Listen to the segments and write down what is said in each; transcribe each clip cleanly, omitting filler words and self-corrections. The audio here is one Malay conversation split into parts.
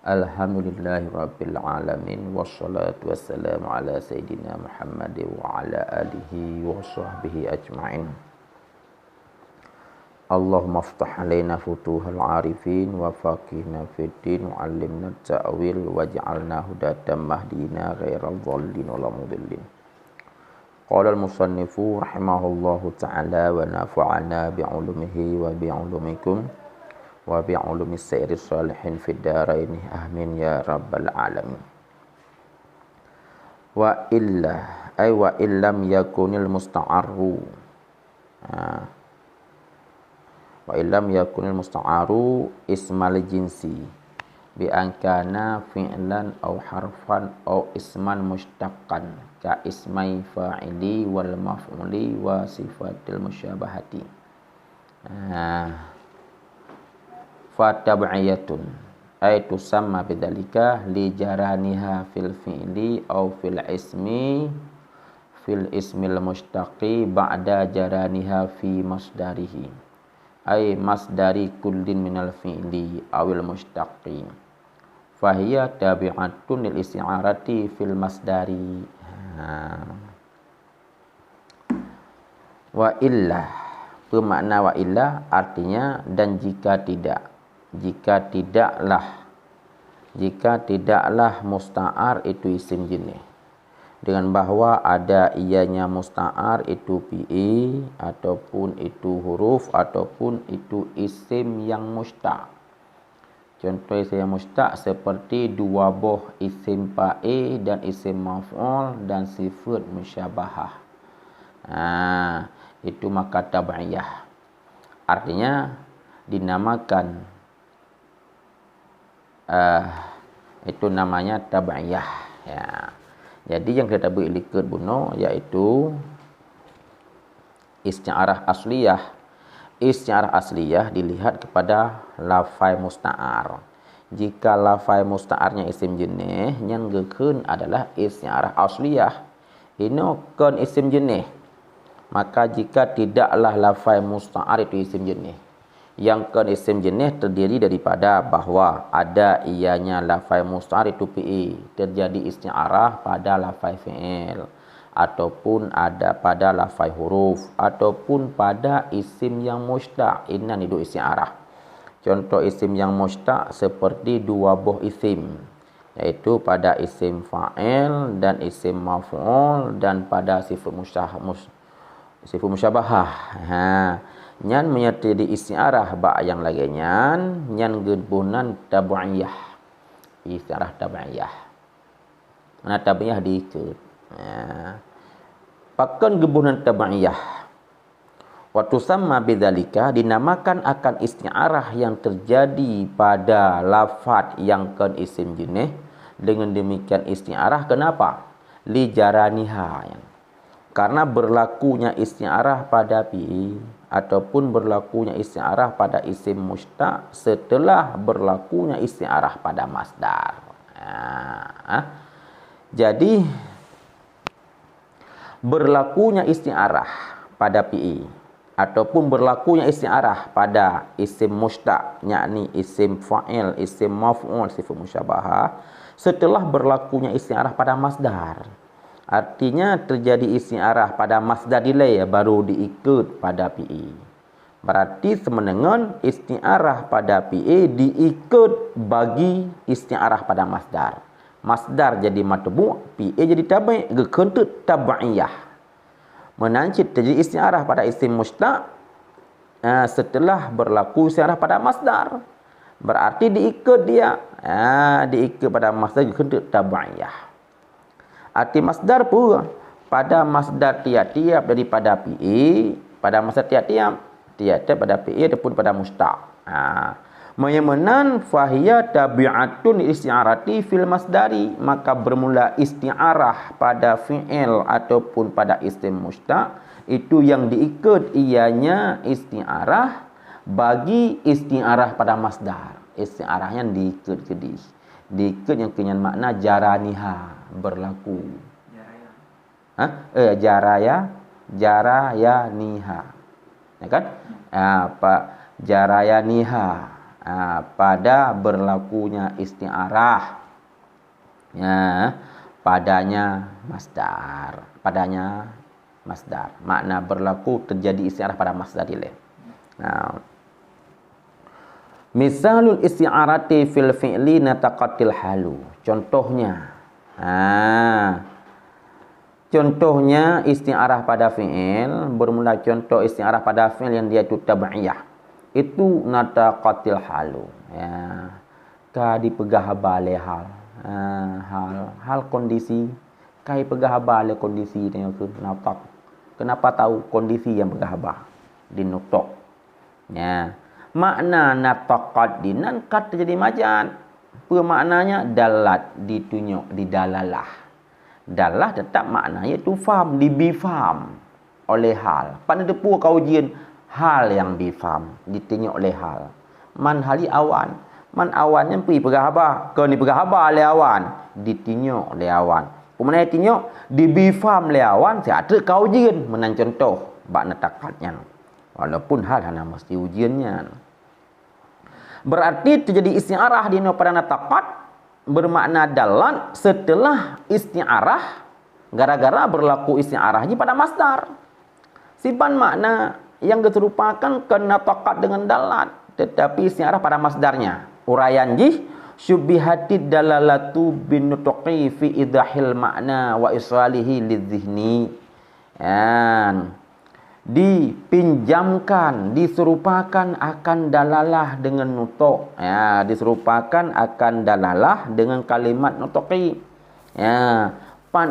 Alhamdulillahi Rabbil Alamin. Wassalatu wassalamu ala Sayyidina Muhammad wa ala alihi wa sahbihi ajma'in. Allahumma aftah alaina futuhal arifin wa faqihna fid din wa allimna ta'wil waj'alna hudatan mahdina ghairal dhallin wala mudillin. Qala al-musannifu rahimahullahu ta'ala wa nafa'ana bi'ulumihi wa bi'ulumikum wa bi'ulumi sayri salihin fid daraini amin ya rabbal alamin. Wa illa ay wa illam yakunil musta'aru wa illam yakunil musta'aru ismal jinsi bi ankana fi'lan aw harfan aw isman mustaqqan ka ismai fa'ili wal maf'uli wa sifatil musyabahati. Fatab'iyatun ay tusamma bidzalika li jaraniha fil fi'li aw fil ismil mushtaqi ba'da jaraniha fi masdarihi ay masdari kullin minal fi'li awil mushtaqi fahiya tabi'atun lil isti'arati fil masdari. Wa illa, bermakna wa illa artinya dan jika tidaklah musta'ar itu isim jenis, dengan bahwa ada ianya musta'ar itu fi'il ataupun itu huruf ataupun itu isim yang mustaq. Contoh isim yang mustaq seperti dua buah isim fa'il dan isim maf'ul dan sifat musyabahah. Itu maka tab'iyah. Artinya dinamakan itu namanya tab'iyah ya. Jadi yang kita beri likud buno yaitu isti'arah asliyah. Isti'arah asliyah dilihat kepada lafai musta'ar. Jika lafai musta'arnya isim jenis, yang gekeun adalah isti'arah asliyah. Ini kan isim jenis. Maka jika tidaklah lafai musta'ar itu isim jenis, yang kan isim jenis terdiri daripada bahwa ada ianya lafai musta'ar itu fi'il, terjadi isti'arah pada lafai fi'il, ataupun ada pada lafai huruf, ataupun pada isim yang mustaq. Ini itu isti'arah. Contoh isim yang mustaq seperti dua buah isim, yaitu pada isim fa'il dan isim maf'ul dan pada sifat musyabahah. Nyan menyertai di isti'arah ba yang lagi nyan gebunan tab'iyah. Isti'arah tab'iyah. Mana tab'iyah diikut. Pakan gebunan tab'iyah. Wa tusamma bidzalika, dinamakan akan isti'arah yang terjadi pada lafaz yang kan isim jenis. Dengan demikian isti'arah kenapa? Li jaraniha. Karena berlakunya isti'arah pada fi'il ataupun berlakunya isti'arah pada isim mustaq setelah berlakunya isti'arah pada masdar. Jadi berlakunya isti'arah pada fi'il ataupun berlakunya isti'arah pada isim mustaq, yakni isim fa'il, isim maf'ul, sifat musyabahah, setelah berlakunya isti'arah pada masdar. Artinya terjadi isti'arah pada masdar delay baru diikut pada fi'il. Berarti semenengan isti'arah pada fi'il diikut bagi isti'arah pada masdar. Masdar jadi matbu', fi'il jadi tabi', gekentut tab'iyah. Menancit terjadi isti'arah pada isim mustaq setelah berlaku isti'arah pada masdar. Berarti diikut dia. Diikut pada masdar gekentut tab'iyah. Arti masdar pun pada masdar tiap-tiap daripada fi'il, pada masdar tiap-tiap pada fi'il ataupun pada mustaq. Menyamanan fahiya tabi'atun isti'arati fil masdari, maka bermula isti'arah pada fi'il ataupun pada isim mustaq itu yang diikut ianya isti'arah bagi isti'arah pada masdar. Isti'arahnya diikut diikut yang kenyan makna jaraniha, berlaku. Jaraya niha. Ya kan? Jaraya niha. pada berlakunya isti'arah, ya, padanya masdar, makna berlaku terjadi isti'arah pada masdar dileh. Misalul isti'arati fil fi'li nataqatil halu. Contohnya isti'arah pada fi'il, bermula contoh isti'arah pada fi'il yang dia itu tabi'iyah. Itu nataqatil halu. Ya. Ka dipegah bale hal. Hal kondisi. Kai pegah bale kondisi dia tu nataq. Kenapa tahu kondisi yang pegah bah? Di nutok. Ya. Makna nataqat dinan kata jadi majan. Apa maknanya? Dalat, ditunjuk, didalalah. Dalah tetap maknanya tu faham, dibifaham oleh hal. Pada depu kaujian hal yang bifaham, ditunjuk oleh hal. Man hali awan. Man awannya pergi pegah habah. Kau ni pegah habah oleh awan. Ditunjuk oleh awan. Kemudian ditunjuk, dibifaham oleh awan. Saya ada kaujian. Menan contoh. Bak nataqatnya. Walaupun hal hanya mesti ujiannya. Berarti terjadi isti'arah di pada nataqat bermakna dalat setelah isti'arah gara-gara berlaku isti'arahnya pada masdar. Siban makna yang keserupakan ke nataqat dengan dalat tetapi isti'arah pada masdarnya. Uraian jih syubbihatid dalalatu bin nutqi fi idahil makna wa isralihi lidzihni. Dipinjamkan, diserupakan akan dalalah dengan nutuk. Ya, diserupakan akan dalalah dengan kalimat nutuqi. Ya,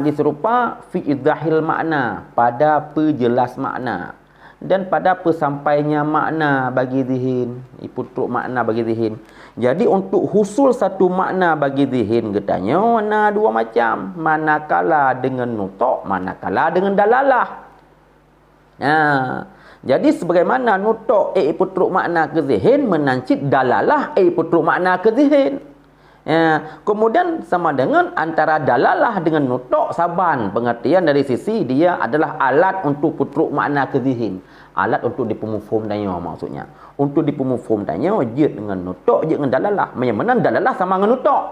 diserupa fi idahil makna, pada perjelas makna dan pada pesampainya makna bagi zihin, putruk makna bagi zihin. Jadi untuk husul satu makna bagi zihin katanya warna dua macam, manakala dengan nutuk, manakala dengan dalalah. Jadi sebagaimana nutuk putruk makna ke zihin menancit dalalah putruk makna ke zihin. Kemudian sama dengan antara dalalah dengan nutuk saban pengertian dari sisi dia adalah alat untuk putruk makna ke zihin. Alat untuk dipemufhum tanya maksudnya. Untuk dipemufhum tanya jid dengan nutuk, jid dengan dalalah. Yang mana dalalah sama dengan nutuk.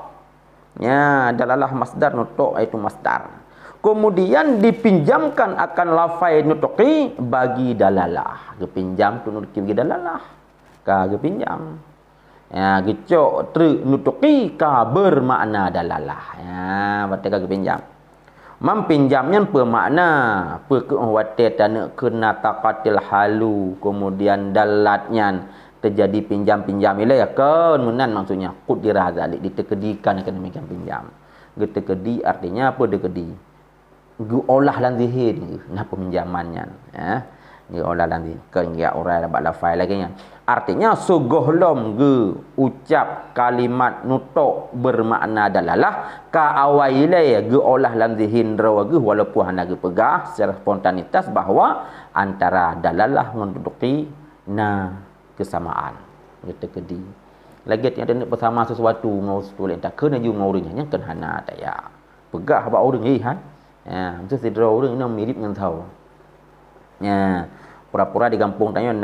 Ya, dalalah masdar, nutuk itu masdar. Kemudian dipinjamkan akan lafai nutuqi bagi dalalah. Kepinjam tu nutuqi bagi dalalah. Ka kepinjam. Ya, gecok tru nutuqi ka bermakna dalalah. Ya, berarti kepinjam. Mampinjamnya bermakna perkuwate tanah kena taqatil halu. Kemudian dalatnya terjadi pinjam-pinjam ila ya kan menan maksudnya qadirah zalik ditekedikan akan demikian pinjam. Getekedi artinya apa dekedi? Olah lan zihin nah peminjamannya ya olah lan zihin kan ya orang dapat lafai lagi nya artinya sugohlom ge ucap kalimat nutuk bermakna dalalah ka awailai ge olah lan zihin rawagu walaupun hanya ge pegah secara spontanitas bahawa antara dalalah dengan nutuki kesamaan gitu kedi lagi ada nak bersama sesuatu ngau sesuatu tak kena ju ngau ringnya kan hana tak ya pegah ba orang ni han. Ya, macam si draw orang ini mirip dengan tahu. Ya, pura-pura di kampung tanya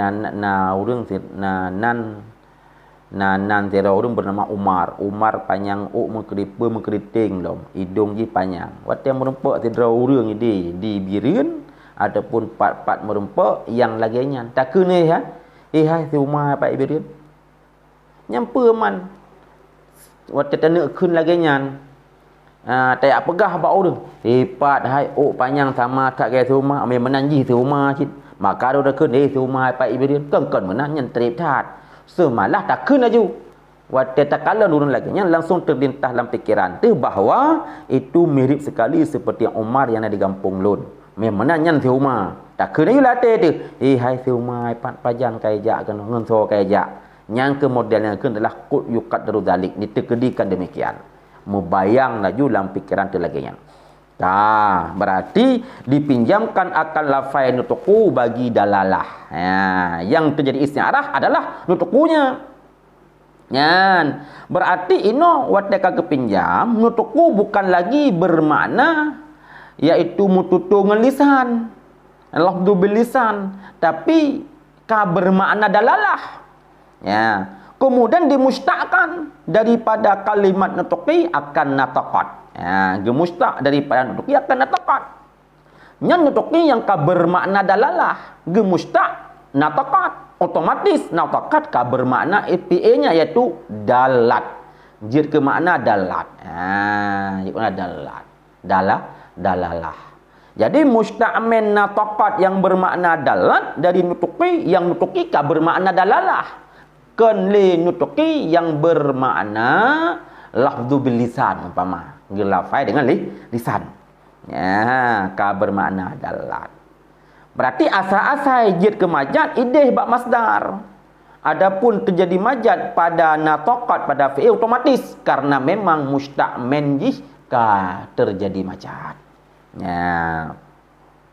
orang si nan si orang bernama Umar. Umar panjang mengkeriting lom, hidung je panjang. Waktu yang merempak si draw orang ini di birin ataupun part-part merempak yang laginya. Tak kena ya. Hai si Umar pak birin. Nyampa man. Waktu tak kun laginya. Tak pegah bau dia. Hebat hai panjang sama tak kaya rumah ame menanji rumah cit. Maka dia ke rumah pak ibrahim kan menanya trip tat. Semalah tak kena ju. Waktu tak kala nurun lagi nya langsung terlintas dalam fikiran tu bahawa itu mirip sekali seperti Umar yang ada di kampung Lun. Me menanya rumah. Tak kena ju latih tu. Hai rumah panjang kaya jak kan ngonso kaya jak. Yang ke modelnya ke adalah qut yuqad daruzalik ditekedikan demikian. Membayang laju dalam pikiran tu lagi yang. Berarti dipinjamkan akan lafai nutuku bagi dalalah. Yang terjadi isti'arah adalah nutukunya. Berarti ino wateka kepinjam nutuku bukan lagi bermakna iaitu mututu ngelisan. Lafdu bil lisan, tapi ka bermakna dalalah. Kemudian dimustakkan daripada kalimat nutuki akan nataqat. Gemustak daripada nutuki akan nataqat. Yang nutuki yang ka bermakna dalalah, gemustak nataqat. Otomatis nataqat ka bermakna APA-nya iaitu dalat. Jid ke makna dalat. Jid makna dalat. Dalalah. Jadi musta'min nataqat yang bermakna dalat dari nutuki, yang nutuki ka bermakna dalalah. Li nutuki yang bermakna lafzu bil lisan umpama gelafai dengan lisan ka bermakna dalat. Berarti asal-asal jid ke majad idih bak masdar. Adapun terjadi majad pada nataqat pada fi'il otomatis karena memang musta'min jika terjadi majad.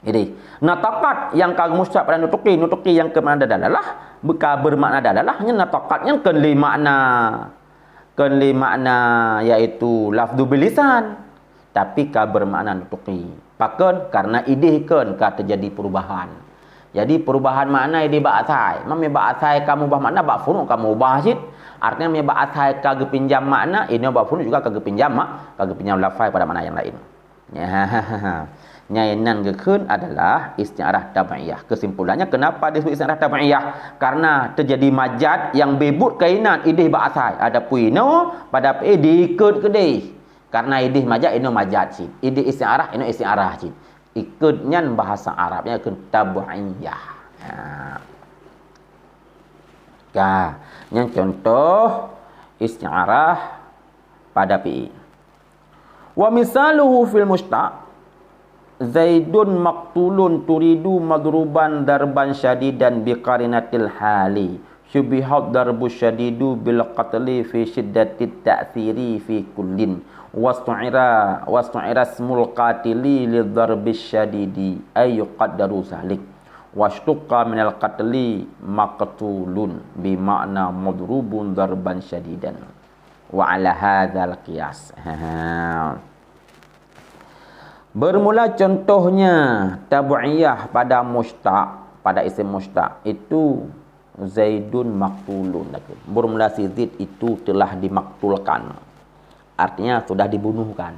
Jadi nataqat yang kagum mustaq pada nutuki yang kemakna dalalah bermakna dalalah hanya nataqatnya ke makna iaitu lafzu bil lisan tapi ka bermakna nutuki. Pakan karena idihkan ka terjadi perubahan. Jadi perubahan makna idih ba asai. Mami ba asai kamu ubah makna ba funu kamu ubah sid. Artinya mami ba asai kagum pinjam makna ini ba funu juga kagum pinjam lafai pada makna yang lain. Nyainan gekun adalah isti'arah tabi'iyah. Kesimpulannya kenapa disebut isti'arah tabi'iyah? Karena terjadi majad yang bebut kainan idih ba'asai. Ada puino pada diikut kedai. Karena idih majad ini majad sih. Idih isti'arah ini isti'arah sih. Ikutnya bahasa Arabnya ke tabi'iyah. Yang contoh isti'arah pada fi'il. Wa misaluhu fil mustaq Zaidun maktulun turidu madruban darban syadidan biqarinatil hali syubihat darbu syadidu bil qatli fi shiddatit ta'thiri fi kullin wastu'ira ismul qatili lidarbis syadidi ay yuqaddaru zalik washtuqa minal qatli maqtulun bima'na madrubun darban syadidan wa ala hadzal qiyas. Bermula contohnya tabu'iyah pada mustaq, pada isim mustaq itu Zaidun maktulun. Bermula si Zaid itu telah dimaktulkan. Artinya sudah dibunuhkan.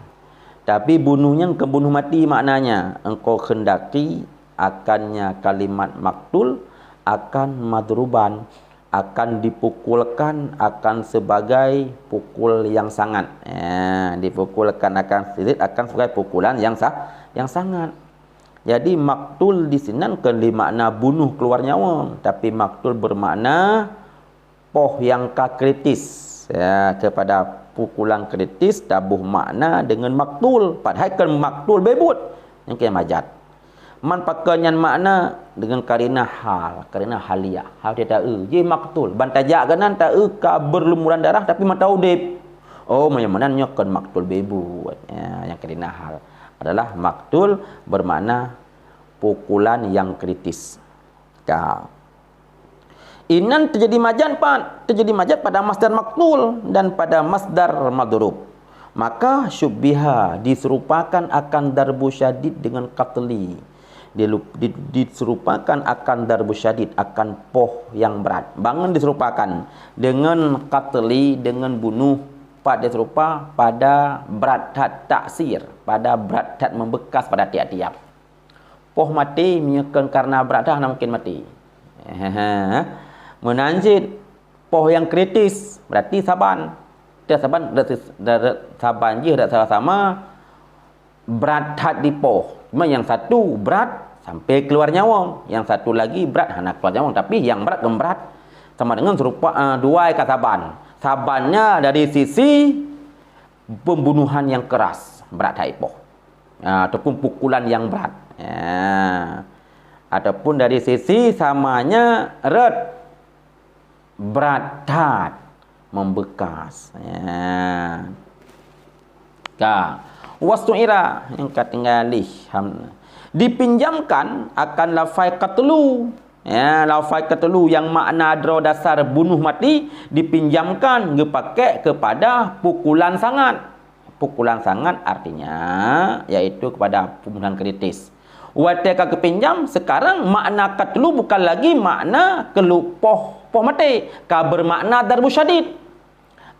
Tapi bunuhnya ke bunuh mati maknanya. Engkau kendaki akannya kalimat maktul akan madruban, akan dipukulkan akan sebagai pukul yang sangat. Dipukulkan akan sedikit akan sebagai pukulan yang sangat. Jadi maktul di sini bukan bermakna bunuh keluar nyawa, tapi maktul bermakna poh yang kritis. Kepada pukulan kritis tabuh makna dengan maktul. Padahal kan maktul bebut yang kaya majad. Man pakaian makna dengan karina haliyah. Hal dia tak je maktul. Bantajak kanan tak ka berlumuran darah tapi mata udip. Oh, mana kan maktul bebu. Yang karina hal adalah maktul bermakna pukulan yang kritis. Inan terjadi majad pada masdar maktul dan pada masdar madrub. Maka syubbiha diserupakan akan darbu syadid dengan qatli. Diserupakan akan darbu syadid akan poh yang berat. Bangun diserupakan dengan qatli dengan bunuh pada serupa pada berat taksir, pada berat membekas pada tiap-tiap. Poh mati menyekan karena berat mungkin mati. Menanjid poh yang kritis berarti saban. Dia saban je dak sama-sama berat di poh. Cuma yang satu berat sampai keluar nyawa, yang satu lagi berat nak keluar nyawa, tapi yang berat gemberat sama dengan serupa dua ikat saban. Sabannya dari sisi pembunuhan yang keras, berat haipoh. Ataupun pukulan yang berat. Ataupun dari sisi samanya berat membekas. Wastu'ira yang katinggalih dipinjamkan akan lafai qatlu. Lafai qatlu yang makna adra dasar bunuh mati dipinjamkan dipakai kepada pukulan sangat. Pukulan sangat artinya yaitu kepada pembunuhan kritis. Wateka kepinjam sekarang makna qatlu bukan lagi makna kelupoh poh mati, ka bermakna darbu syadid.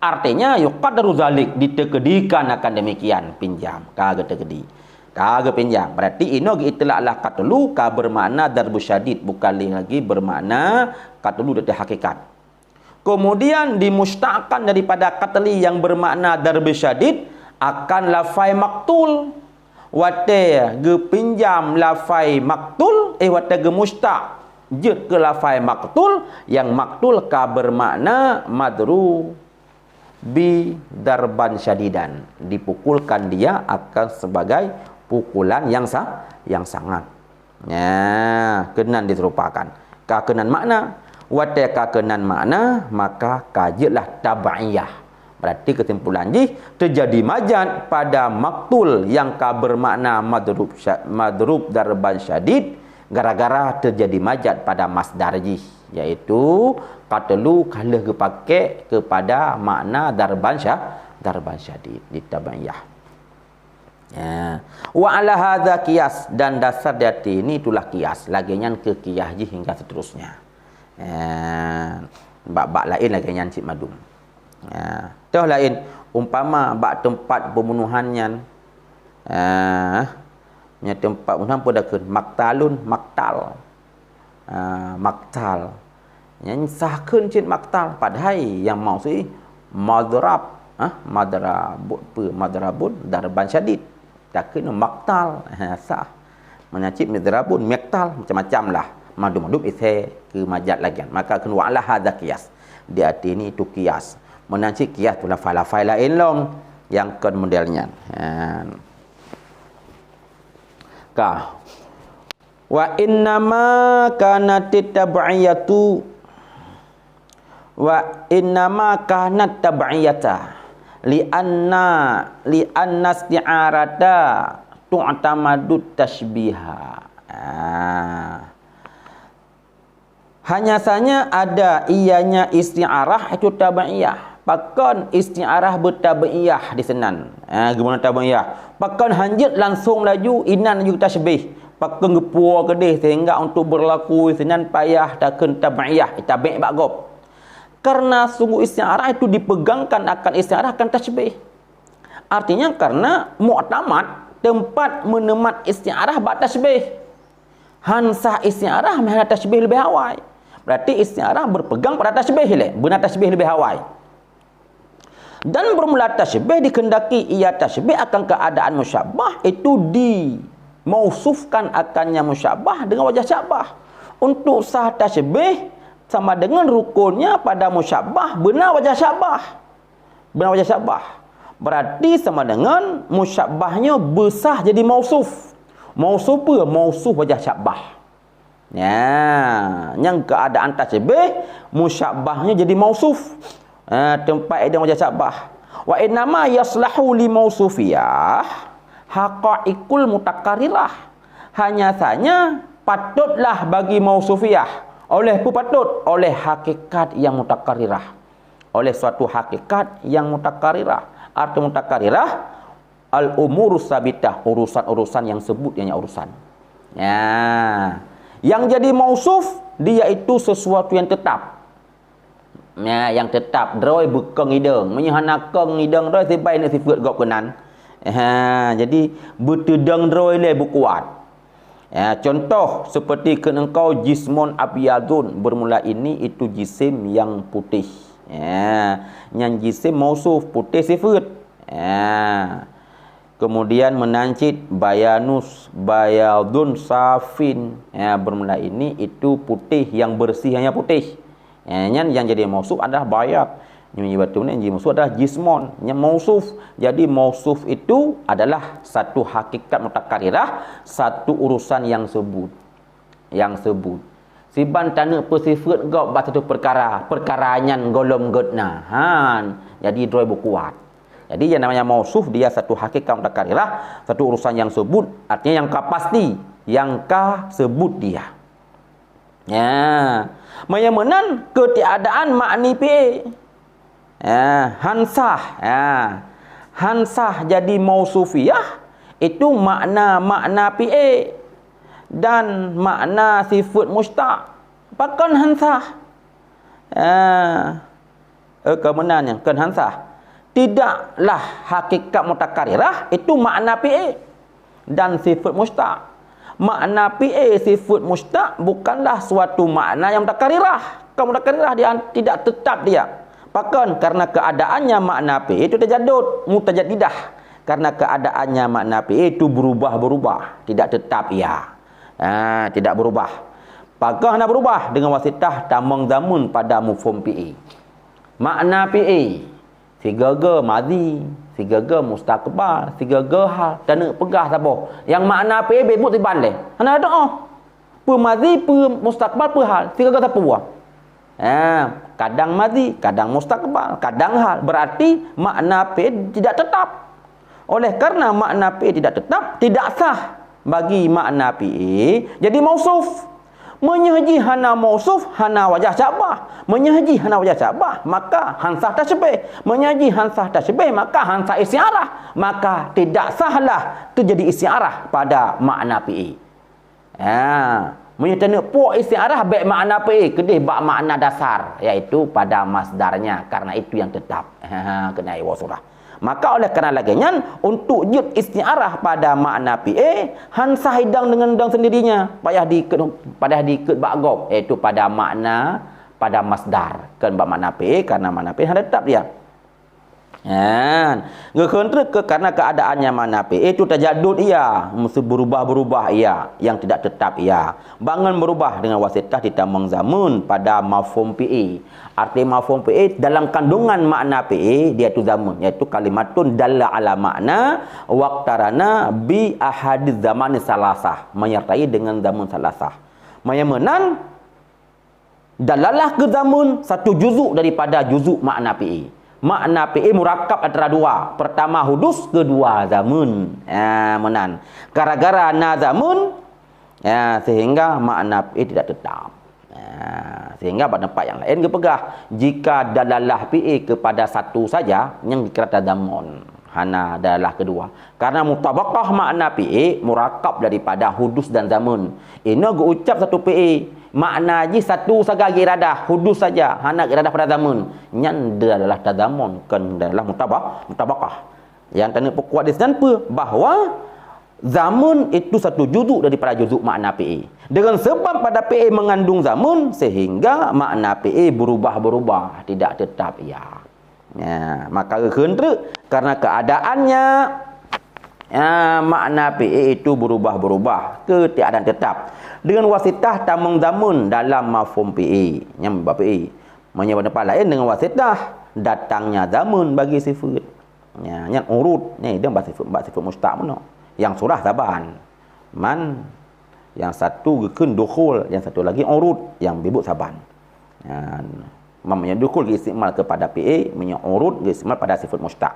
Artinya yuqaddaru zalik, ditekedikan akan demikian pinjam, kaga tekedi. Kaga pinjam. Berarti ino itlaq lah qatlu ka bermakna darbu syadid, bukan lagi bermakna qatlu dari hakikat. Kemudian dimustaqkan daripada qatli yang bermakna darbu syadid akan lafai maktul. Wate ge pinjam lafai maktul, wate ge mustaq jet ke lafai maktul, yang maktul ka bermakna madru bi darban syadidan, dipukulkan dia akan sebagai pukulan yang sangat. Ya, kenan diterupakan. Ka kenan makna, wate ka kenan makna, maka kajetlah tabaiyah. Berarti kesimpulan jih terjadi majad pada maktul yang ka bermakna madrub darban syadid gara-gara terjadi majad pada masdar jih, iaitu qatlu kalau dipakai kepada makna darban syadid di tabaiyah. Ya. Wa ala hadza qiyas, dan dasar dati ini itulah qiyas, lagian ke qiyas jih hingga seterusnya. Bab-bab lain lagian cik madum. Ya, toh lain umpama bak tempat pembunuhannya, nya tempat pembunuhan pun dah ke maktalun, maktal, maktal, yang sahkeun cin maktal, padahal yang mau si madrab, madrabun darban syadid, tak kena maktal, sah, menyacip madrabun, maktal, macam-macam lah, madum-madum isi ke majad lagi, maka kena wa'ala hadza qiyas, di arti ini itu qiyas. Menanci qiyas tu lafai-lafai lain long yang kon modelnya. Ka wa innama kanat tab'iyatu wa innama kanat tab'iyata li'anna isti'arata tu'tamadut tashbiha. Hanya saja ada ianya isti'arah itu tabaiyah. Pakan isti'arah bertabaiyah di senan. Gimana tabaiyah? Pakan hanjit langsung laju inan juga tasbih. Pakan gepua kedih sehingga untuk berlaku senan payah takkan tabaiyah. Tabi' bagob. Karena sungguh isti'arah itu dipegangkan akan isti'arah akan tasbih. Artinya karena mu'tamad tempat menemat isti'arah bak tasbih. Hansah isti'arah mahal tasbih lebih awal. Berarti isti'arah berpegang pada tasbih le, benar tasbih lebih awal. Dan bermula tasbih dikendaki ia tasbih akan keadaan musyabbah itu dimausufkan akannya musyabbah dengan wajah syabah. Untuk sah tasbih sama dengan rukunnya pada musyabbah benar wajah syabah. Benar wajah syabah. Berarti sama dengan musyabbahnya besar jadi mausuf. Mausuf apa? Mausuf wajah syabah. Ya, yang keadaan tasbih musyabbahnya jadi mausuf. Tempat dia wajah syabah. Wa innama yaslahu li mausufiyah haqaiqul mutaqarrirah. Hanya saja patutlah bagi mausufiyah oleh patut oleh hakikat yang mutaqarrirah. Oleh suatu hakikat yang mutaqarrirah. Arti mutaqarrirah al-umurus sabitah, urusan-urusan yang sebut yang urusan. Ya. Yang jadi mausuf dia itu sesuatu yang tetap. Ya, yang tetap droi bekeng hidung, menyahana keng hidung droi sipai nak sifat gop kenan. Jadi betedang droi le bukuat. Ya, contoh seperti engkau jismun abyadun, bermula ini itu jisim yang putih. Ya, yang jisim mausuf putih sifat. Ya. Kemudian menancit bayanus bayadun safin. Ya, bermula ini itu putih yang bersih, hanya putih. Yang jadi mausuf adalah bayat. Yang jadi mausuf adalah jismon. Yang mausuf. Jadi mausuf itu adalah satu hakikat mutaqarrirah, satu urusan yang sebut. Yang sebut. Siban tana persifat gau satu perkara, perkaranyan golom godna. Jadi droi berkuat. Jadi yang namanya mausuf dia satu hakikat mutaqarrirah, satu urusan yang sebut, artinya yang ka pasti, yang ka sebut dia. Ya. Menyamanan ketiadaan makni PA. Ya, hansah. Ya. Hansah jadi mausufiyah itu makna PA dan makna sifat mustaq. Pakan hansah. Kemenannya kan hansah. Tidaklah hakikat mutakarirah itu makna PA dan sifat mustaq. Makna PA sifat mustaq bukanlah suatu makna yang mutakarirah. Kalau mutakarirah dia tidak tetap dia. Bahkan karena keadaannya makna PA itu terjadud, mutajaddidah. Karena keadaannya makna PA itu berubah-berubah, tidak tetap ia. Tidak berubah. Apakah nak berubah dengan wasitah tamang zamun pada mufhum PA? Makna PA sigaga madhi, sigaga mustaqbal, sigaga hal dan nak pegah siapa? Yang makna PA bebut di balik. Ana ada pe madhi, pe mustaqbal, pe hal. Sigaga siapa buah? Kadang madhi, kadang mustaqbal, kadang hal. Berarti makna PA tidak tetap. Oleh karena makna PA tidak tetap, tidak sah bagi makna PA jadi mausuf. Menyaji hana mausuf, hana wajah syabah. Menyaji hana wajah syabah, maka hansah tasybih. Menyaji hansah tasybih, maka hansah isti'arah. Maka tidak sahlah terjadi isti'arah pada makna PA. Menyatakan puak isti'arah baik makna PA, kedih bak makna dasar, iaitu pada masdarnya. Karena itu yang tetap. Kena iwasurah. Maka oleh kerana laginya untuk jud isti'arah pada makna PA hansah hidang dengan dang sendirinya payah diikat ba'gob, iaitu pada makna pada masdar kan bak makna PA karena makna PA ada tetap dia. Karena keadaannya makna PA itu terjadud ia, mesti berubah-berubah ia, yang tidak tetap ia. Bangun berubah dengan wasitah ditambang zamun pada mafhum PA. Arti mafhum PA dalam kandungan makna PA dia itu zamun, iaitu kalimatun dalla ala makna waqtarana bi ahadiz zaman salasah, menyertai dengan zaman salasah. Menan dalalah ke zamun satu juzuk daripada juzuk makna PA. Makna PA murakab antara dua. Pertama hudus, kedua zamun. Menan. Gara-gara na zamun, sehingga makna PA tidak tetap. Sehingga pada tempat yang lain kepegah. Jika dalalah PA kepada satu saja, yang dikira zamun. Hana dalalah kedua. Karena mutabaqah makna PA murakab daripada hudus dan zamun. Ini ucap satu PA. Makna ji satu saja iradah, hudus saja, hana iradah pada zamun. Yang adalah tadamun, kan adalah mutabaqah. Yang tanda perkuat di sana bahawa zamun itu satu juzuk daripada juzuk makna PA. Dengan sebab pada PA mengandung zamun sehingga makna PA berubah-berubah, tidak tetap ia. Maka karena keadaannya makna PA itu berubah-berubah, ketiadaan tetap. Dengan wasitah tamang zamun dalam mafhum PA, yang bab PA menyebut tempat lain dengan wasitah datangnya zamun bagi sifat. Yang urut ni dia bab sifat mustaq mana? Yang surah saban. Man yang satu gekun dukhul, yang satu lagi urut yang bibut saban. Mamanya dukhul istimal kepada PA, punya urut istimal pada sifat mustaq.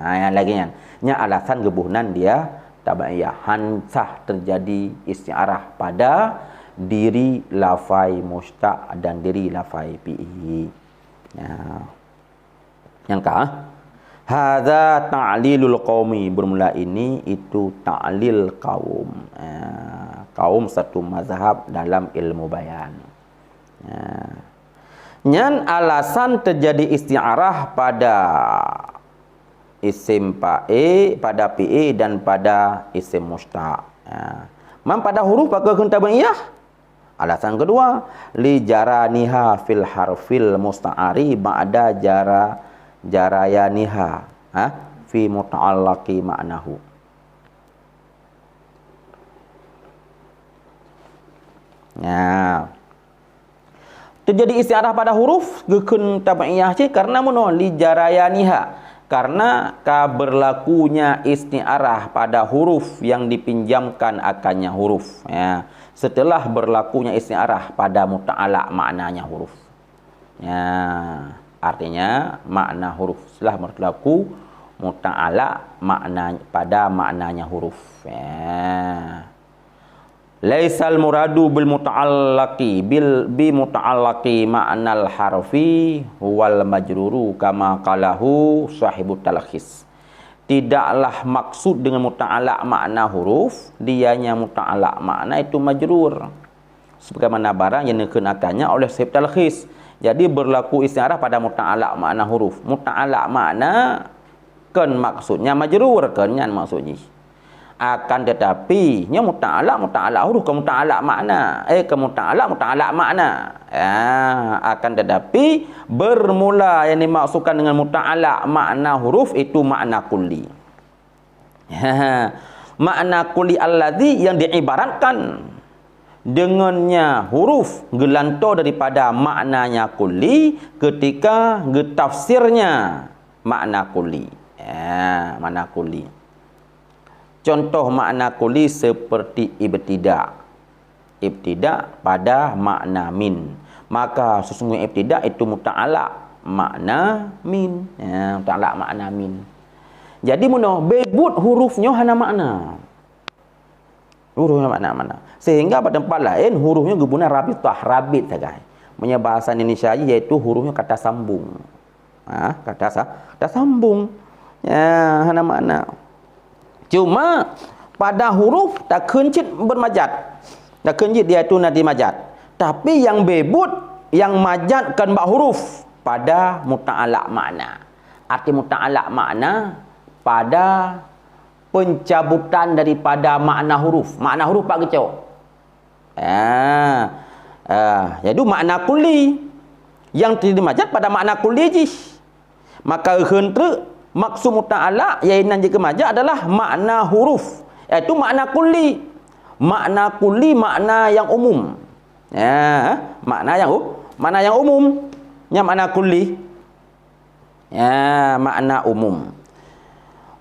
Yang lagi yang alasan gebuhnan dia tabaiyah hansah terjadi isti'arah pada diri lafai mustaq dan diri lafai PA. Yang hadza ta'lilul qaumi, bermula ini itu ta'lil kaum. Kaum satu mazhab dalam ilmu bayan. Yang alasan terjadi isti'arah pada isim PA, pada PA dan pada isim mustaq. Pada huruf pakai tabaiyah. Alasan kedua, li jaraniha fil harfil musta'ari ba'da jarayaniha fi muta'allaqi ma'nahu. Terjadi isti'arah pada huruf gekun tabaiyah karena mono li jarayaniha, karena berlakunya isti'arah pada huruf yang dipinjamkan akannya huruf. Setelah berlakunya isti'arah pada muta'alaq maknanya huruf. Artinya makna huruf setelah berlaku muta'alaq makna pada maknanya huruf. Laisal muradu bil muta'allaqi bi muta'allaqi ma'nal harfi huwal majruru kama qalahu sahibut talkhis. Tidaklah maksud dengan muta'allaq makna huruf, dianya muta'allaq makna itu majrur. Sebagaimana barang yang dikenakannya oleh sahib talkhis, Jadi berlaku isti'arah pada muta'alaq makna huruf. Muta'alaq makna kan maksudnya majrur kan yang maksudnya. Akan tetapi nya muta'alaq huruf ke muta'alaq makna. Ke muta'alaq makna. Akan tetapi bermula yang dimaksudkan dengan muta'alaq makna huruf itu makna kulli. Makna kulli alladhi yang diibaratkan dengannya huruf gelantor daripada maknanya kulli ketika getafsirnya makna kulli. Makna kulli. Contoh makna kulli seperti ibtidak. Ibtidak pada makna min. Maka sesungguhnya ibtidak itu muta'alaq makna min. Muta'alaq makna min. Jadi muna bebut hurufnya hana makna. Hurufnya makna-makna. Sehingga pada tempat lain hurufnya guna rabit saja. Punya bahasa Indonesia iaitu hurufnya kata sambung. Kata sambung. Hana makna. Cuma pada huruf tak kencit bermajat. Tak kencit dia itu nanti majat. Tapi yang bebut yang majatkan bak huruf pada muta'alaq makna. Arti muta'alaq makna pada pencabutan daripada makna huruf. Makna huruf pak kecok. Jadi makna kulli yang dimajat pada makna kulli je. Maka hentre maksud muta'alaq yang jika majat adalah makna huruf. Iaitu makna kulli. Makna kulli makna yang umum. Makna yang umum. Yang makna kulli. Makna umum.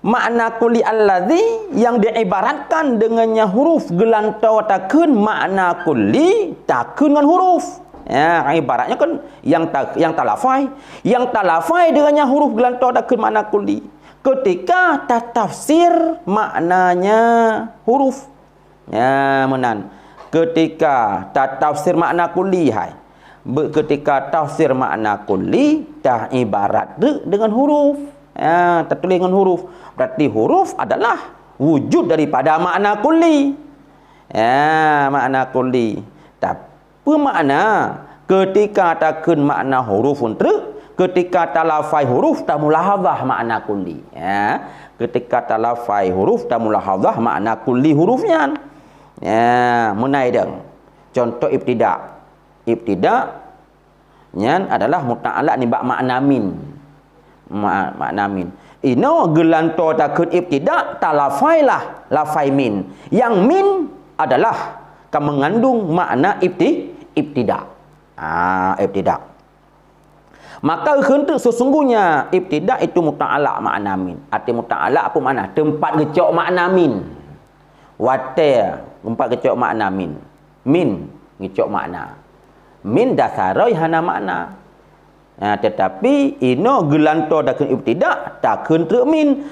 Makna kulli alladhi yang diibaratkan dengannya huruf gelantar takun makna kulli takun dengan huruf. Ibaratnya kan yang talafai dengannya huruf gelantar takun makna kulli. Ketika tafsir maknanya huruf. Menan. Ketika tafsir makna kulli ketika tafsir makna kulli dah ibarat dengan huruf. Tertulis dengan huruf. Berarti huruf adalah wujud daripada makna kulli. Makna kulli. Tapi makna ketika takun makna huruf untuk ketika talafai huruf tak mulahadzah makna kulli. Ketika talafai huruf tak mulahadzah makna kulli hurufnya. Menaidang. Contoh ibtidak. Ibtidak adalah muta'alaq ni bak makna min. Makna min. Ino gelantor takun ibtidak talafailah lafai min. Yang min adalah mengandung makna ibtidak. Ibtidak. Maka hendak sesungguhnya ibtidak itu muta'alaq makna min. Arti muta'alaq apa makna? Tempat gecok makna min. Water tempat gecok makna min. Min gecok makna. Min dasarai hana makna. Tetapi ino gelantor takun ibtidak takun min.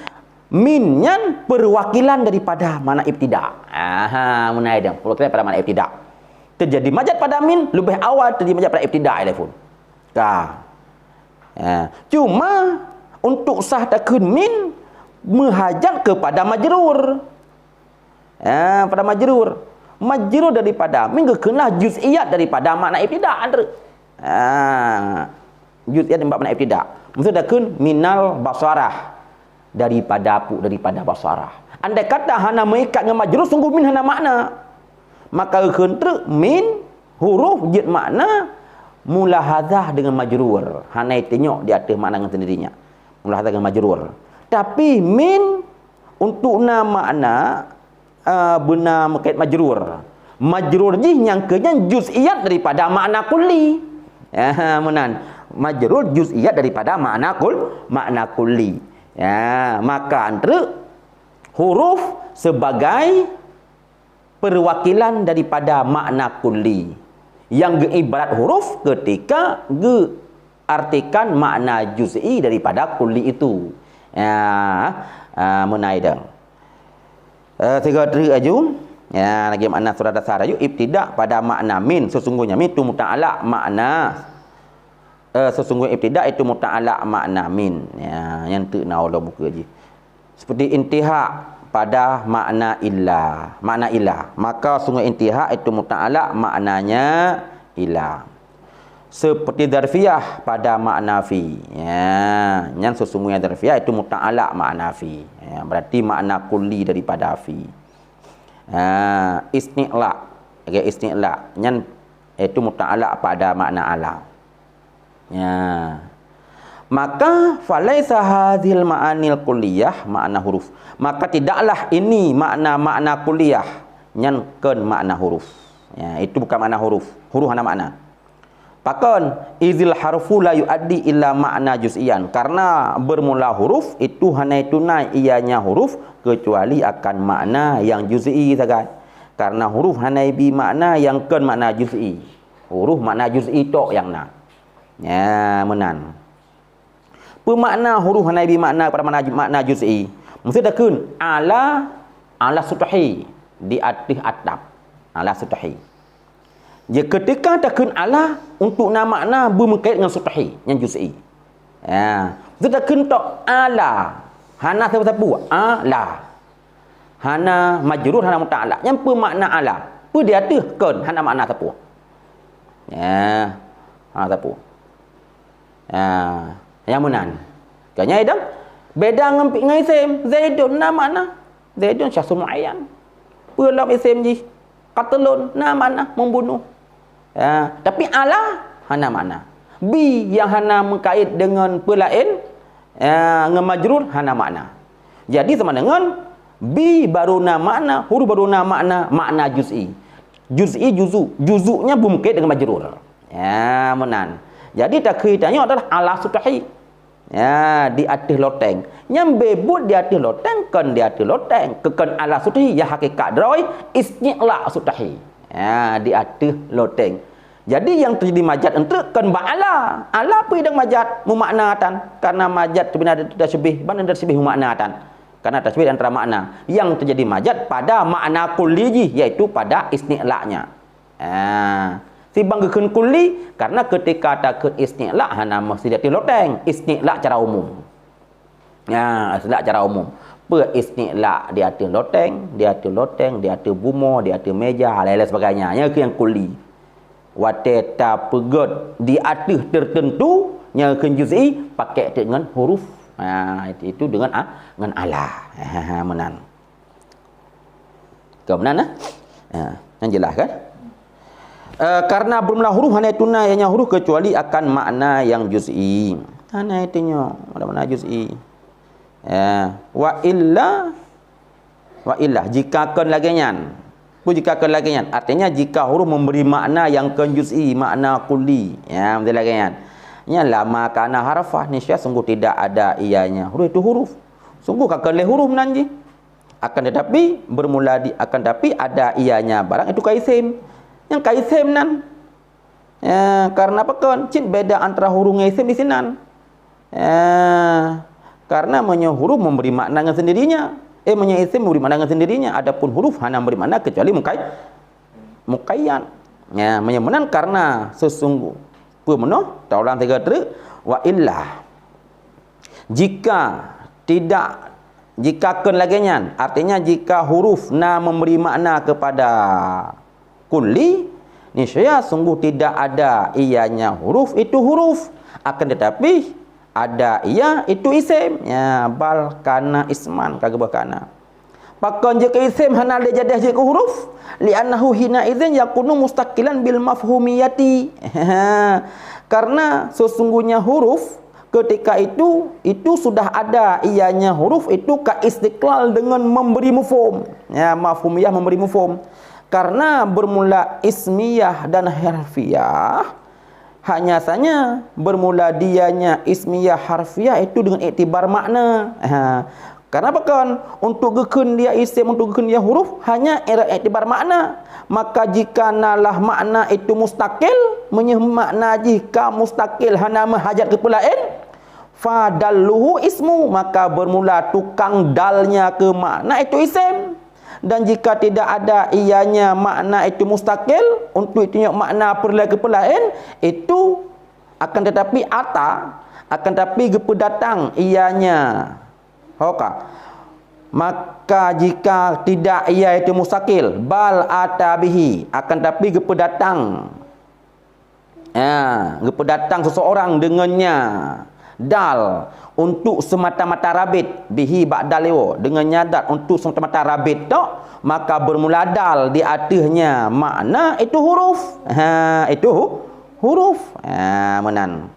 Min yang perwakilan daripada makna ibtidak. Menaidang perwakilan pada makna ibtidak. Terjadi majat pada min lebih awal terjadi majat pada ibtidak telefon. Cuma untuk sah takun min menghajat kepada majrur. Pada majrur. Majrur daripada min kena juz'iyat daripada makna ibtidak andre. Juz'iyat daripada makna ibtidak. Maksud takun minal basarah. Daripada basarah. Andai kata hana mengikat dengan majrur sungguh min hana makna. Maka kena min huruf jid makna mulahadzah dengan majrur. Hana tengok di atas makna dengan sendirinya. Mulahadzah dengan majrur. Tapi min untuk makna benar mengait majrur. Majrur ji yang kenya juz'iyat daripada makna kulli. Menan. Majrur juz'iyat daripada makna kulli. Maka antara huruf sebagai perwakilan daripada makna kulli. Yang ibarat huruf ketika artikan makna juz'i daripada kulli itu. Menaidang. Tiga aju. Lagi makna surah dasar aju. Ibtidak pada makna min. Sesungguhnya min itu muta'alaq makna. Sesungguhnya ibtidak itu muta'alaq makna min. Yang tu nak Allah buka je. Seperti intihak pada makna ilah. Makna ilah. Maka sungguh intihak itu muta'alaq maknanya ilah. seperti darfiyah pada makna fi. Ya, yang sesungguhnya darfiyah itu muta'ala makna fi. Ya, berarti makna kulli daripada fi. Isti'la, okay, isti'la yang itu muta'ala pada makna ala. Ya. Maka falaisa hadhil ma'anil kulliyah makna huruf. Maka tidaklah ini makna-makna kulliyah yang ken makna huruf. Ya, itu bukan makna huruf. Huruf hana makna. Pakon izil harfu la yuaddi illa makna juz'iyan. Karena bermula huruf itu hanya tunai ianya huruf kecuali akan makna yang juz'i saja. Karena huruf hanya bi makna yang ken makna juz'i. Huruf makna juz'i tok yang na. Ya, menan. Pemakna huruf hanya bi makna pada makna juz'i. Mesti dah kun ala sutahi di atas atap. Ala sutahi. Dia ketika takun ala untuk nama makna berkait dengan sutahi yang juz'i. Ya, itu takun tok ala. Hana siapa-siapa? Ala. Hana majrur hana muta'ala. Yang pemakna ala. Apa dia tu kun hana makna siapa? Ya, hana siapa? Ya, yang menan. Kanya idam beda dengan isim Zaidun nama makna. Zaidun syakhsun muayyan. Pelak isim ji. Qatlun nama makna membunuh. Ya, tapi ala hana makna. Bi yang hana mengkait dengan pelain dengan majrur hana makna. Jadi sama dengan bi baru nama makna, huruf baru nama makna, makna juz'i. Juz'i juzuknya berkait dengan majrur. Ya, menan. Jadi takhitanya adalah ala sutahi. Ya, di atas loteng. Yang bebut di atas loteng kan di atas loteng. Kekan ala sutahi ya hakikat droi isti'la sutahi. Ya, di atas loteng. Jadi yang terjadi majat untuk kan ba'ala. Ala apa yang majat mumaknatan. Karena majat sebenarnya ada tasbih, mana ada tasbih mumaknatan. Karena tasbih antara makna. Yang terjadi majat pada makna kulli yaitu pada isti'la'nya. Si banggakan kulli karena ketika takut isti'la' hana mesti di atas loteng. Isti'la' cara umum. Ya, isti'la' cara umum. Isti'la di atas loteng, di atas loteng, di atas bumo, di atas meja, lain-lain sebagainya. Yang yang kulli. Wateta pegot di atas tertentu yang juz'i pakai dengan huruf. Itu dengan ala. Menan. Kau menan yang jelas kan? Karena bermula huruf hanya tunai hanya huruf kecuali akan makna yang juz'i. Hanya itunya ada makna juz'i. Wa illa jika kan lagian artinya jika huruf memberi makna yang kan juz'i makna kulli ya betul lagian nya lama kana harfah nisya sungguh tidak ada ianya huruf itu huruf sungguh kakak huruf nanti akan tetapi bermula akan tapi ada ianya barang itu kaisim yang kaisim nan ya karena apa kan cint beda antara huruf isim di sinan karena huruf memberi makna dengan sendirinya. Isim memberi makna dengan sendirinya. Adapun huruf hanya memberi makna kecuali muqayyad. Ya, menyemenan karena sesungguh pemenuh taulang tiga teri wa illah. Jika kan laginya, artinya jika huruf na memberi makna kepada kulli, niscaya sungguh tidak ada ianya huruf itu huruf. Akan tetapi ada ia itu isim ya bal kana isman kagak kana pakon jika isim hana dia jadi jika huruf li'annahu hina idzin yakunu mustaqilan bil mafhumiyati karena sesungguhnya huruf ketika itu sudah ada ianya huruf itu ka istiqlal dengan memberi mafhum ya mafhumiyah memberi mafhum karena bermula ismiyah dan harfiyah hanya saja bermula dianya ismiyah harfiah itu dengan iktibar makna. Karena apa kan? Untuk gekun dia isim, untuk gekun dia huruf hanya iktibar makna. Maka jika nalah makna itu mustaqil, makna jika mustaqil hana menghajat ke pelain, fadalluhu ismu, maka bermula tukang dalnya ke makna itu isim. Dan jika tidak ada ianya makna itu mustaqil untuk itu makna perlain ke pelain itu akan tetapi akan tapi gepedatang ianya maka jika tidak ia itu mustaqil bal atabihi akan tapi gepedatang Gepedatang seseorang dengannya dal untuk semata-mata rabit bihi ba'dal lewa, dengan nyadat untuk semata-mata rabit tu, maka bermula dal di atasnya makna itu huruf. Itu huruf. Menan.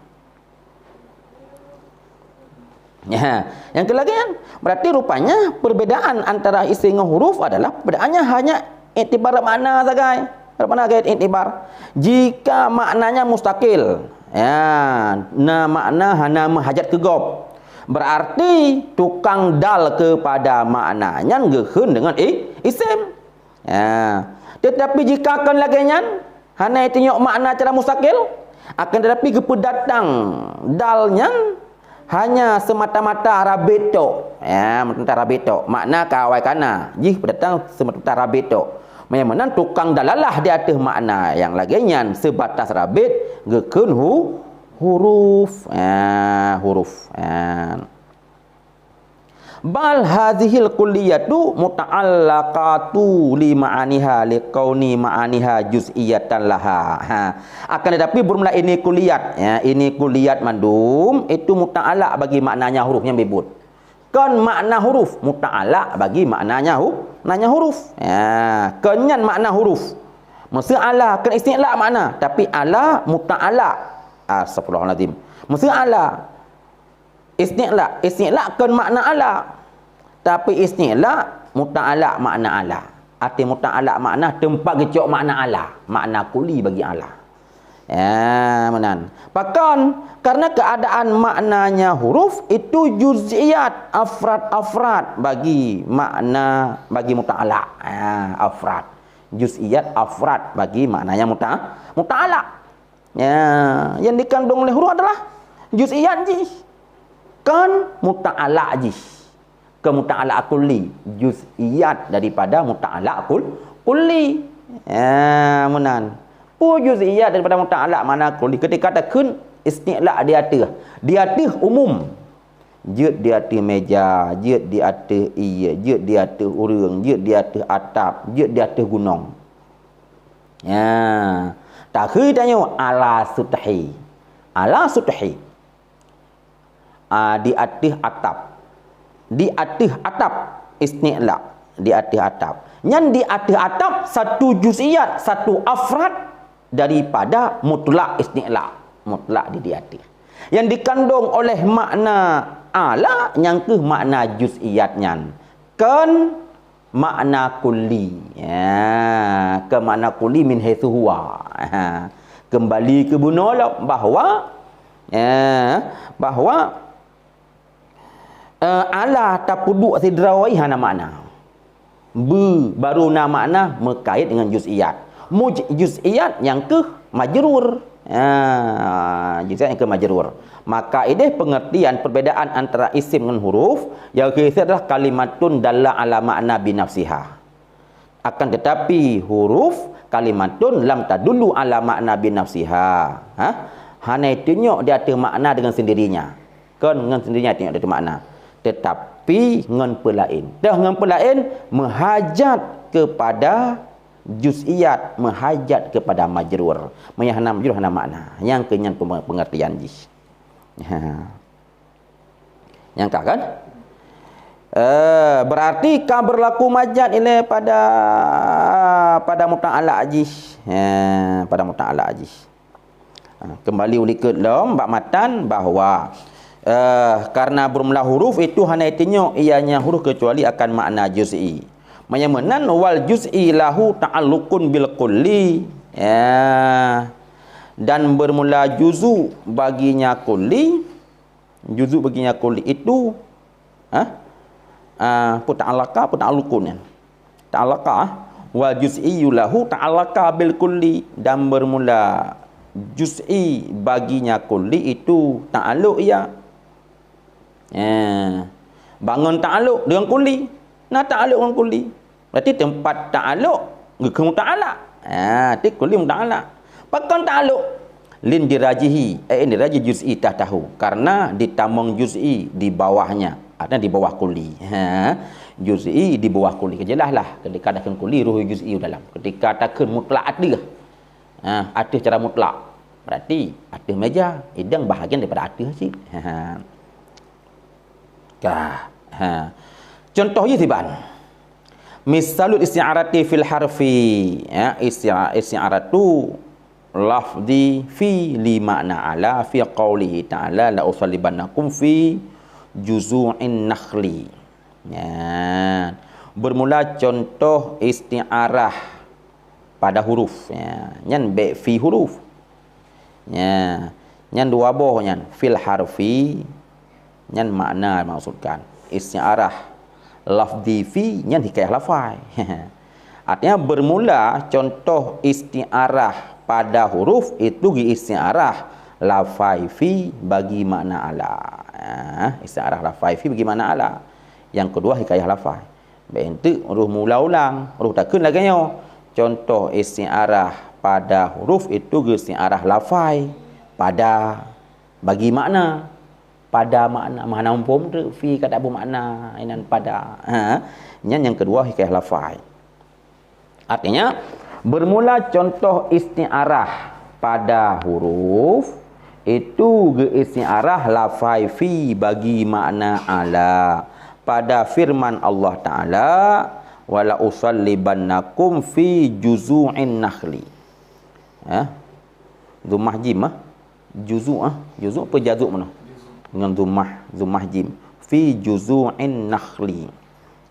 Yang kelagian berarti rupanya perbezaan antara isim dengan huruf adalah perbedaannya hanya iktibar makna saja. Mana gaya iktibar? Jika maknanya mustakil, makna hana menghajat ke gob, berarti tukang dal kepada maknanya ngehun dengan isim. Tetapi jika akan laginya hana tengok makna cara mustakil, akan tetapi kepedatang dalnya hanya semata-mata rabito, semata-mata rabito, makna kawai kana, jika datang semata-mata rabito, memang tukang dalalah di atas makna yang laginya sebatas rabit gekun huruf, huruf. Bal hadhil kulliyatu muta'allaqatu li ma'aniha li kauni ma'aniha juz'iyatan laha. Akan tetapi bermula ini kulliyat, ini kulliyat mandum itu muta'allaq bagi maknanya huruf yang bebut. Kan makna huruf muta'allaq bagi maknanya huruf. Kenyan makna huruf. Mesti ala kan isti'la makna, tapi ala muta'allaq. Astagfirullahalazim. Mesti ala isti'la kan makna ala, tapi isti'la muta'allaq makna ala. Arti muta'allaq makna tempat gecok makna ala, makna kuli bagi ala. Menan. Bahkan karena keadaan maknanya huruf itu juz'iyat, afrad bagi makna bagi muta'allaq. Afrad. Juz'iyat afrad bagi maknanya muta'allaq. Yang dikandung oleh huruf adalah juz'iyat ji. Kan muta'allaq ji. Ke muta'allaq kulli, juz'iyat daripada muta'allaq kulli. Menan. Juz'iyat daripada muta'allaq mana kulli. Ketika takun isti'la' di atas umum. Jut di atas meja, jut di atas jut di atas urang, jut di atas atap, jut di atas gunung. Tak tanya ala sutahi. Ala sutahi. Di atas atap. Di atas atap isti'la, di atas atap. Yang di atas atap satu juz'iyat, satu afrad daripada mutlak isti'la, mutlak di atas. Yang dikandung oleh makna ala yang ke makna juz'iyatnya. Kan makna kulli. Ke makna kulli min haitsu huwa. Kembali ke bunolok bahawa ala tapuduk sidrawai hana makna. Baru na makna berkait dengan juz'iyat. Juz'iyat yang ke majrur. Juz'iyat yang ke majrur. Maka ini pengertian perbezaan antara isim dengan huruf yang kita adalah kalimatun dalla ala makna binafsiha. Akan tetapi huruf kalimatun lam tadullu ala makna binafsiha. Hanya tunjuk dia ada makna dengan sendirinya. Kan dengan sendirinya tengok dia ada makna. Tetapi dengan pelain. Dengan pelain menghajat kepada juz'iyat, menghajat kepada majrur. Menghana majrur hana makna. Yang kenyan pengertian jis. Yang kan? Berarti kan berlaku majat ini pada muta'allaq jis. Pada muta'allaq jis. Kembali ulikut lom bab matan bahawa karena bermula huruf itu hanya tengok ianya huruf kecuali akan makna juz'i. Menyamanan wal juz'i lahu ta'alluqun bil kulli. Dan bermula juzu baginya kulli. Juzu baginya kulli itu ta'allaqa ta'alluqun. Ta'allaqa wal juz'i lahu ta'allaqa bil kulli, dan bermula juz'i baginya kulli itu ta'alluq ya. Bangun ta'alluq dengan kulli. Nak ta'alluq dengan kulli. Berarti tempat ta'alluq ke muta'allaq. Ti kulli muta'allaq. Pakan ta'alluq lin dirajihi, diraji juz'i tahtahu, karena ditamang juz'i di bawahnya, artinya di bawah kulli. Juz'i di bawah kulli. Jelaslah ketika ada kulli ruh juz'i dalam. Ketika takun mutlak ada. Ada cara mutlak. Berarti atas meja idang bahagian daripada atas cik. Contohnya tiban. Misalul isti'arati fil harfi, ya, isti'aratu lafzi fi li makna ala fi qawlihi ta'ala la usallibannakum fi juzu'in nakhli. Ya. Bermula contoh isti'arah pada huruf, ya. Nyan be fi huruf. Ya. Nyan dua boh nyan fil harfi, nyan makna maksudkan. Isti'arah lafzi fi nyan hikayah lafai. Artinya bermula contoh isti'arah pada huruf itu isti'arah lafai fi bagi makna ala. Isti'arah lafai fi bagi makna ala. Yang kedua hikayah lafai. Bentuk huruf mula ulang, huruf takun lagi nyo. Contoh isti'arah pada huruf itu isti'arah lafai pada bagi makna. Pada makna umpum tu fi kata bermakna inan pada. Yang kedua hikayah lafai. Artinya bermula contoh isti'arah pada huruf itu isti'arah lafai fi bagi makna ala pada firman Allah Taala wala usallibannakum fi juzu'in nakhli. Dhammah jim juzu' juzu' apa jazuk mana? Dengan dhammah jim fi juzu'in nakhli.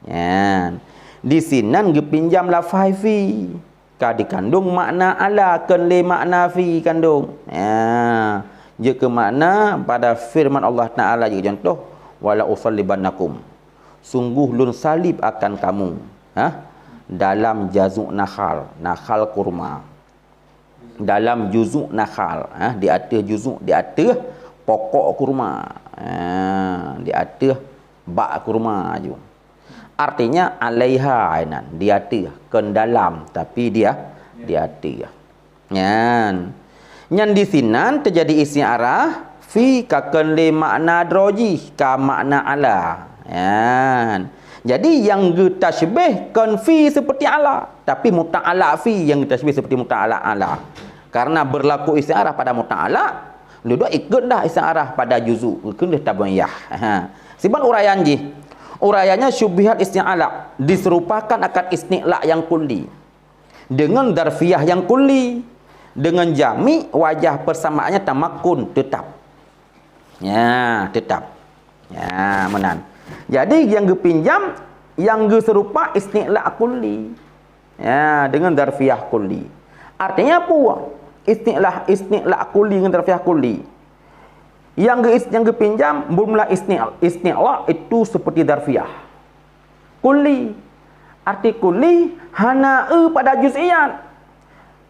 Ya. Di sinan gepinjam lafai fi ka dikandung makna ala kan le makna fi kandung. Ya. Jika makna pada firman Allah Taala juga contoh wala usallibannakum. Sungguh lun salib akan kamu, dalam jazuk nakhal kurma. Dalam juzuk nakhal, di atas juzuk, di atas pokok kurma, di atas bak kurma je. Artinya alaiha ainan, di atas, kan dalam, tapi dia di atas. Nyan di sinan terjadi isti'arah fi ka kan le makna droji ka makna ala. Jadi yang tashbih kan fi seperti ala, tapi muta'ala fi yang tashbih seperti muta'ala ala. Karena berlaku isti'arah pada muta'ala, dua ikut dah isti'arah pada juzu, ikut dah tabayyah. Sebab uraian je. Uraiannya syubhihat isti'ala diserupakan akan isti'la yang kulli dengan darfiyah yang kulli, dengan jami wajah persamaannya tamakun tetap. Ya, tetap. Ya, menan. Jadi yang dipinjam yang serupa isti'la kulli. Ya, dengan darfiyah kulli. Artinya apa? Isti'la kulli dengan darfiyah kulli. Yang dipinjam bermula isti'la itu seperti darfiyah. Kulli. Arti kulli hana pada juz'iyat.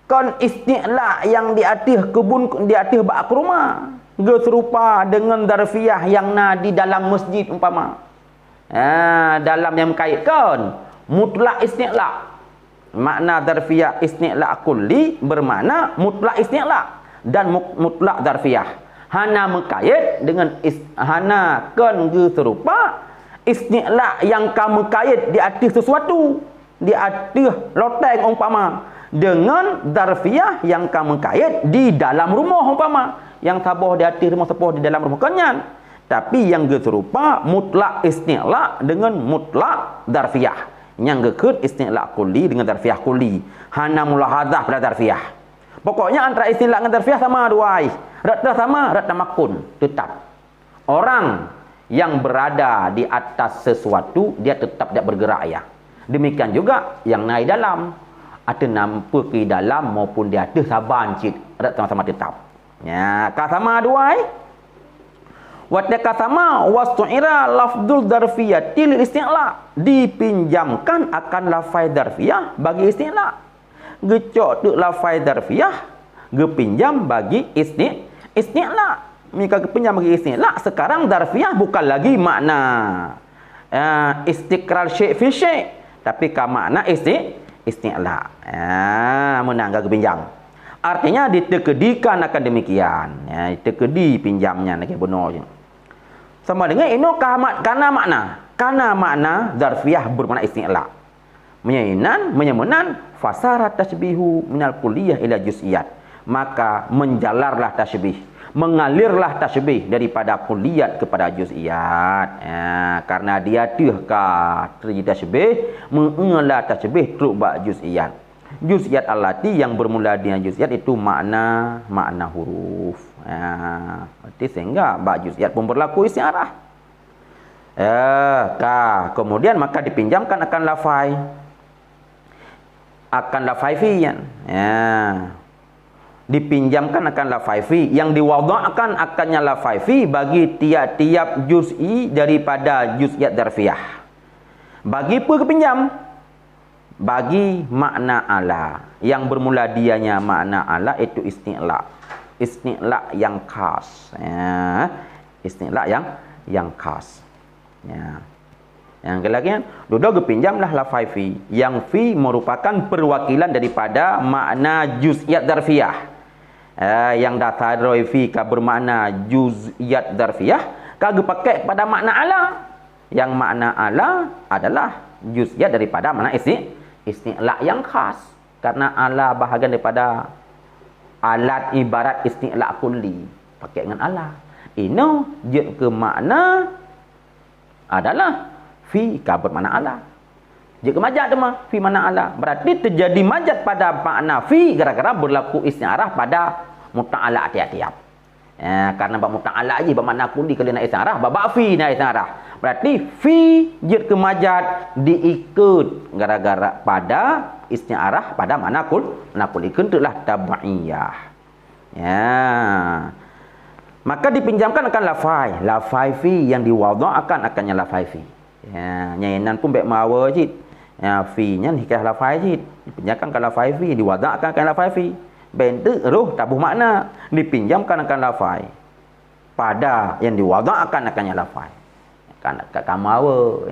Kon isti'la yang di atas kebun, di atas bak rumah. Serupa dengan darfiyah yang di dalam masjid umpama. Dalam yang kaitkan mutlak isti'la. Makna darfiyah isti'la kulli bermakna mutlak isti'la dan mutlak darfiyah. Hana mengkait dengan hana kan serupa isti'la yang kamu kait di atas sesuatu, di atas loteng umpama, dengan darfiyah yang kamu kait di dalam rumah umpama. Yang tabah di atas rumah, sepuh di dalam rumah kenyan. Tapi yang serupa mutlak isti'la dengan mutlak darfiyah. Yang gekut isti'la kulli dengan darfiyah kulli. Hana mulahadzah pada darfiyah. Pokoknya antara isti'la dengan darfiyah sama duai. Rata sama, rata makun. Tetap. Orang yang berada di atas sesuatu, dia tetap tidak bergerak ya. Demikian juga yang naik dalam. Ada nampak ke dalam maupun di atas saban cik. Rata sama-sama tetap. Ya, kasama duai. Wata kasama wastu'ira lafdul darfiyah til isti'la, dipinjamkan akan lafai darfiyah bagi isti'la. Gecok tu lafai darfiyah gepinjam bagi isti'la. Mika gepinjam bagi isti'la, sekarang darfiyah bukan lagi makna istiqrar syai' fi syai', tapi ka makna isti'la. Menangga gepinjam. Artinya ditekedikan akan demikian. Ya, ditekedi pinjamnya lagi benar. Sama dengan ini karena makna zarfiyah bermakna isti'la. Menyemenan fasarat tasbihu minal kulliyah ila juz'iyat. maka menjalarlah tasybih, mengalirlah tasybih daripada kulliyat kepada juz'iyat. Karena dia tuh terjadi tasybih, mengelah tasybih teruk bak juz'iyat. Juz'iyat allati yang bermula dengan juz'iyat itu makna huruf. Berarti sehingga bak juz'iyat pun berlaku isti'arah. Kemudian maka dipinjamkan akan lafai. Akan lafai fi dipinjamkan akan lafai fi yang diwadha'kan akannya lafai fi bagi tiap-tiap juz'i daripada juz'iyat darfiyah. Bagi apa kepinjam? Bagi makna ala yang bermula dianya makna ala itu isti'la. Isti'la yang khas. Isti'la yang khas. Yang kelakian duduk kepinjamlah lafai fi yang fi merupakan perwakilan daripada makna juz'iyat darfiyah. Yang dataroi fi ka bermakna juz'iyat darfiyah kagak pakai pada makna ala. Yang makna ala adalah juz'iyat daripada makna isti'la yang khas. Karena ala bahagian daripada alat ibarat isti'la kulli. Pakai dengan ala. Ini je ke makna adalah fi ka bermakna ala. Jika majaz demah fi makna ala, berarti terjadi majaz pada makna fi gara-gara berlaku isti'arah pada muta'ala tiap-tiap. Karena bab muta'ala je bermakna kulli kalau nak isti'arah, bab fi nak isti'arah. Berarti fi jid ke majaz diikut gara-gara pada isti'arah pada makna kulli kentuklah tabaiyah. Maka dipinjamkan akan lafai fi yang diwadha'kan akannya lafai fi. Nyainan pun baik mawa cik. Fi nya hikayah lafai cik. Dipinjamkan akan lafai fi, diwadha'kan akan lafai fi. Bentuk roh tabuh makna, dipinjamkan akan lafai pada yang diwadha'kan akannya lafai. Kan kamawa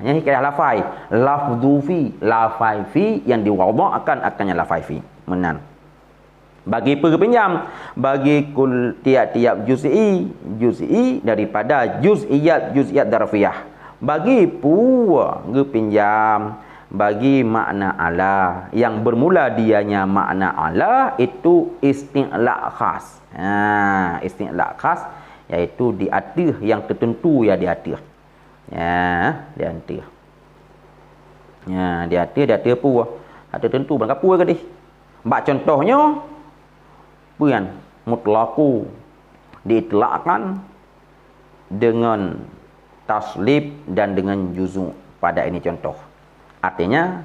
yang hikayah lafai, lafdhu fi, lafai fi yang diwadha'kan akannya lafai fi. Menan. Bagi pinjam bagi tiap-tiap juz'i daripada juz'iyat darfiyah. Bagi pinjam bagi makna ala yang bermula dianya makna ala itu isti'la khas. Isti'la khas iaitu diatir yang tertentu ya diatir. Diatir. Diatir apa? Tertentu berapa ke dia? Bak contohnya bukan mutlaqu diitlakkan dengan taslib dan dengan juzu pada ini contoh. Artinya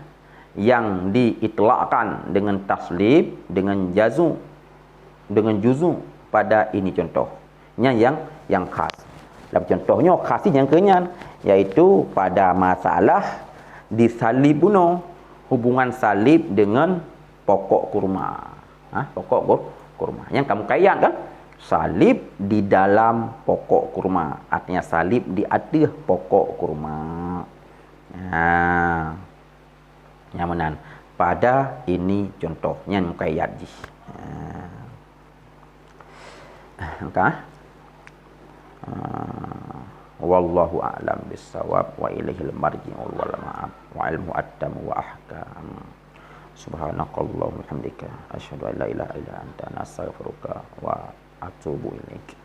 yang diitlakkan dengan taslib dengan juzu pada ini contohnya yang khas. Dalam contohnya khas yang kenyan iaitu pada masalah disalib bunuh hubungan salib dengan pokok kurma. Pokok kurma. Yang kamu kayat kan? Salib di dalam pokok kurma. Artinya salib di atas pokok kurma. Yang menan. Pada ini contohnya mukayyad ji. Wallahu a'lam bissawab wa ilaihil marji'u wal ma'ab wa ilmu atam wa ahkam. Subhanakallahumma hamdika asyhadu an la ilaha illa anta astaghfiruka wa atubu ilaik.